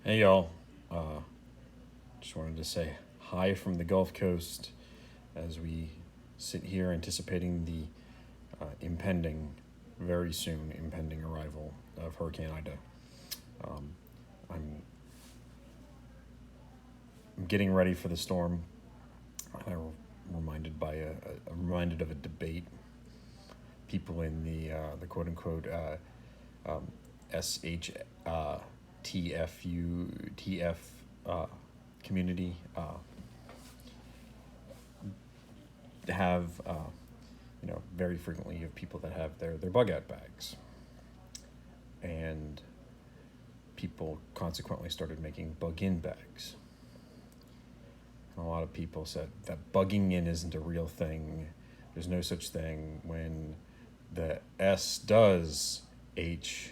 Hey y'all, just wanted to say hi from the Gulf Coast as we sit here anticipating the very soon impending arrival of Hurricane Ida. Um, I'm, I'm getting ready for the storm. I'm reminded of a debate. People in the quote unquote SH TF community have very frequently you have people that have their bug out bags, and people consequently started making bug in bags. And a lot of people said that bugging in isn't a real thing. There's no such thing. When the S does H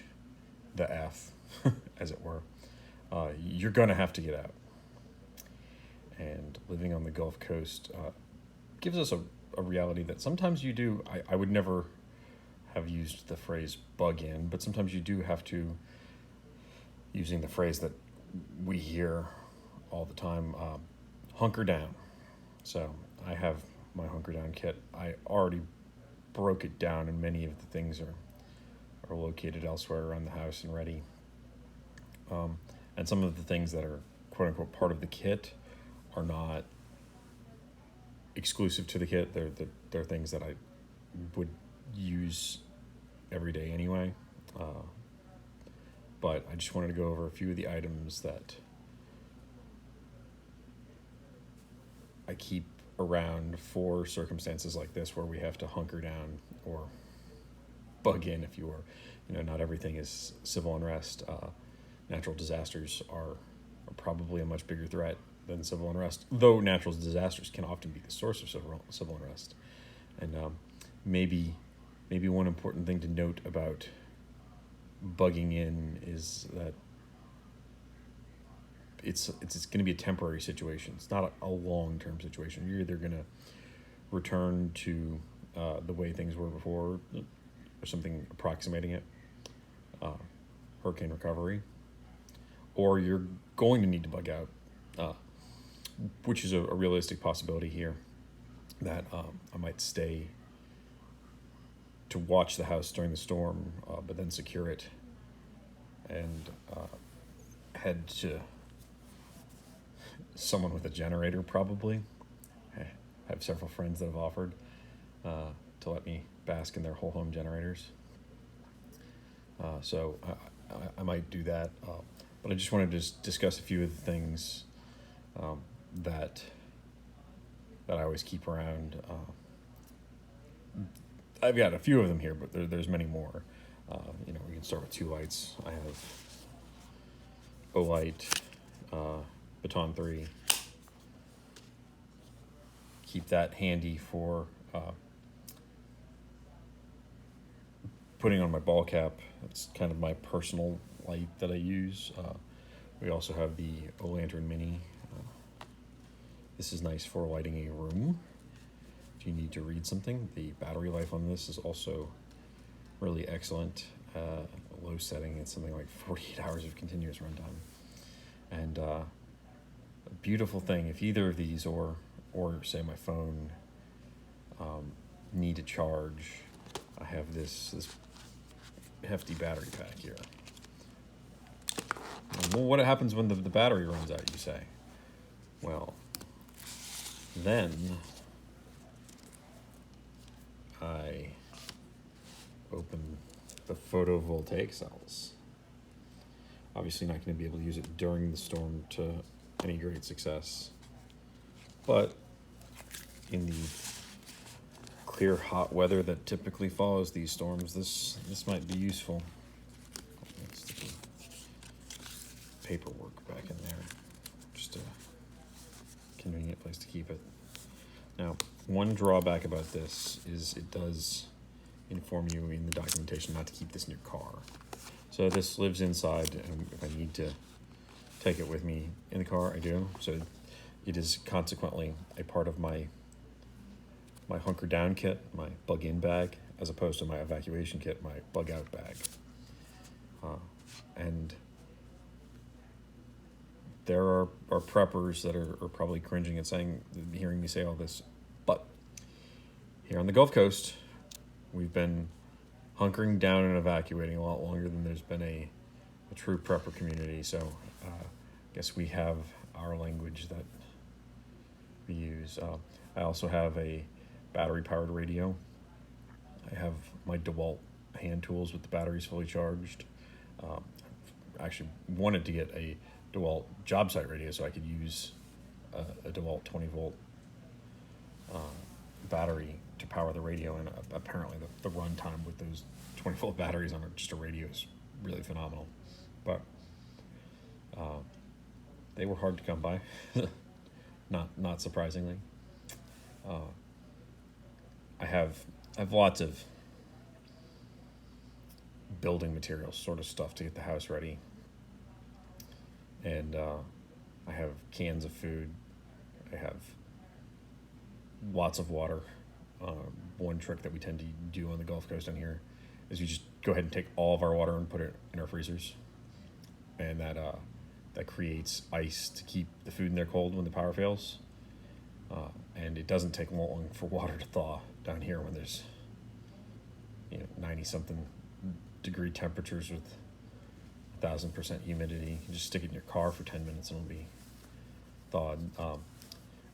the F, as it were, you're gonna have to get out. And living on the Gulf Coast gives us a reality that sometimes you do. I would never have used the phrase bug in, but sometimes you do have to, using the phrase that we hear all the time, hunker down. So I have my hunker down kit. I already broke it down, and many of the things are located elsewhere around the house and ready. And some of the things that are quote unquote part of the kit are not exclusive to the kit. They're things that I would use every day anyway. But I just wanted to go over a few of the items that I keep around for circumstances like this where we have to hunker down or bug in, if you were. Not everything is civil unrest. Natural disasters are probably a much bigger threat than civil unrest, though natural disasters can often be the source of civil unrest. And maybe one important thing to note about bugging in is that it's going to be a temporary situation. It's not a long-term situation. You're either going to return to the way things were before, or something approximating it, hurricane recovery, or you're going to need to bug out, which is a realistic possibility here, that I might stay to watch the house during the storm, but then secure it and head to someone with a generator, probably. I have several friends that have offered to let me bask in their whole home generators. So I might do that. But I just wanted to discuss a few of the things that I always keep around. I've got a few of them here, but there's many more. We can start with 2 lights. I have Olight Baton 3. Keep that handy for putting on my ball cap. It's kind of my personal light that I use. We also have the OLantern Mini. This is nice for lighting a room. If you need to read something, the battery life on this is also really excellent. Low setting, it's something like 48 hours of continuous runtime. And a beautiful thing, if either of these or say my phone need to charge, I have this hefty battery pack here. Well, what happens when the battery runs out, you say? Well, then I open the photovoltaic cells. Obviously not going to be able to use it during the storm to any great success, but in the clear, hot weather that typically follows these storms, this might be useful. Stick paperwork back in there. Just a convenient place to keep it. Now, one drawback about this is it does inform you in the documentation not to keep this in your car. So this lives inside, and if I need to take it with me in the car, I do. So it is consequently a part of my hunker down kit, my bug in bag, as opposed to my evacuation kit, my bug out bag. And there are preppers that are probably cringing at hearing me say all this, but here on the Gulf Coast, we've been hunkering down and evacuating a lot longer than there's been a true prepper community. So I guess we have our language that we use. I also have a battery-powered radio. I have my DeWalt hand tools with the batteries fully charged. I actually wanted to get a DeWalt job site radio so I could use a DeWalt 20-volt battery to power the radio, and apparently the run time with those 20-volt batteries on just a radio is really phenomenal. But they were hard to come by, not surprisingly. I have lots of building materials sort of stuff to get the house ready, and I have cans of food. I have lots of water. One trick that we tend to do on the Gulf Coast down here is you just go ahead and take all of our water and put it in our freezers, and that creates ice to keep the food in there cold when the power fails. And it doesn't take long for water to thaw down here when there's 90-something degree temperatures with 1,000% humidity. You just stick it in your car for 10 minutes and it'll be thawed.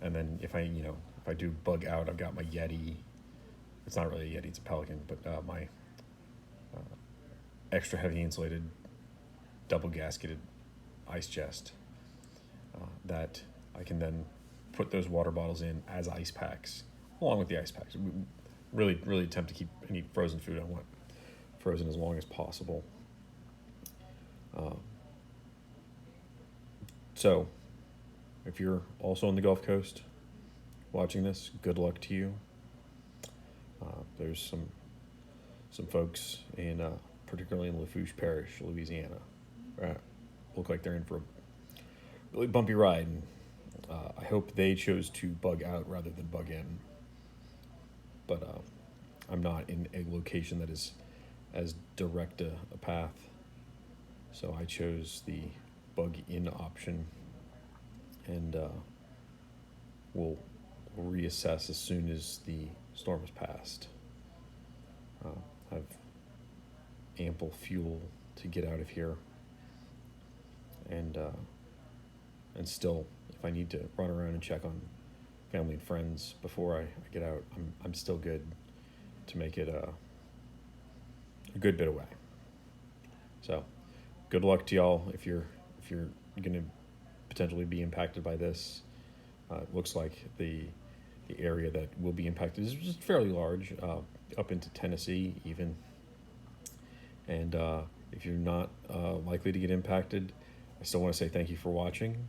And then if I do bug out, I've got my Yeti. It's not really a Yeti, it's a Pelican, but my extra heavy insulated double gasketed ice chest that I can then put those water bottles in as ice packs, along with the ice packs. We really attempt to keep any frozen food I want frozen as long as possible. So, if you're also on the Gulf Coast watching this, good luck to you. There's some folks in particularly in Lafourche Parish, Louisiana, look like they're in for a really bumpy ride. And, I hope they chose to bug out rather than bug in. But I'm not in a location that is as direct a path, so I chose the bug in option, and we'll reassess as soon as the storm has passed. I have ample fuel to get out of here, and still, if I need to run around and check on family and friends before I get out, I'm still good to make it a good bit away. So, good luck to y'all if you're going to potentially be impacted by this. It looks like the area that will be impacted is just fairly large, up into Tennessee even. And if you're not likely to get impacted, I still want to say thank you for watching.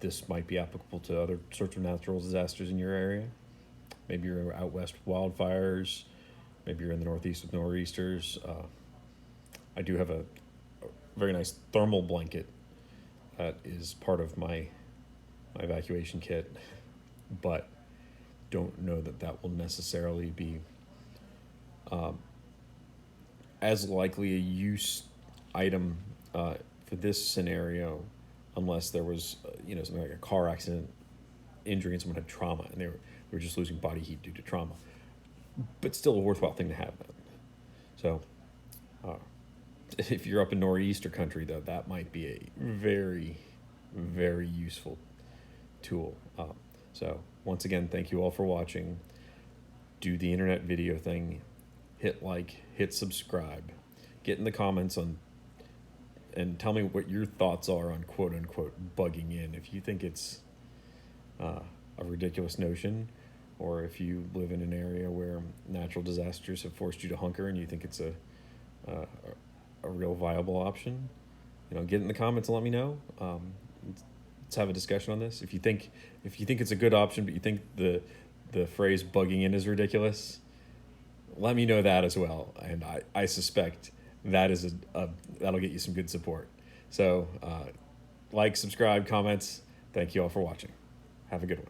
This might be applicable to other sorts of natural disasters in your area. Maybe you're out west with wildfires. Maybe you're in the northeast with nor'easters. I do have a very nice thermal blanket that is part of my evacuation kit, but don't know that will necessarily be as likely a use item for this scenario, unless there was something like a car accident, injury, and someone had trauma, and they were just losing body heat due to trauma. But still a worthwhile thing to have. So if you're up in nor'easter country, though, that might be a very, very useful tool. So once again, thank you all for watching. Do the internet video thing. Hit like, hit subscribe. Get in the comments and tell me what your thoughts are on quote-unquote bugging in. If you think it's a ridiculous notion, or if you live in an area where natural disasters have forced you to hunker and you think it's a real viable option, get in the comments and let me know. Let's have a discussion on this. If you think it's a good option, but you think the phrase bugging in is ridiculous, let me know that as well. And I suspect that is that'll get you some good support. So like, subscribe, comments. Thank you all for watching. Have a good one.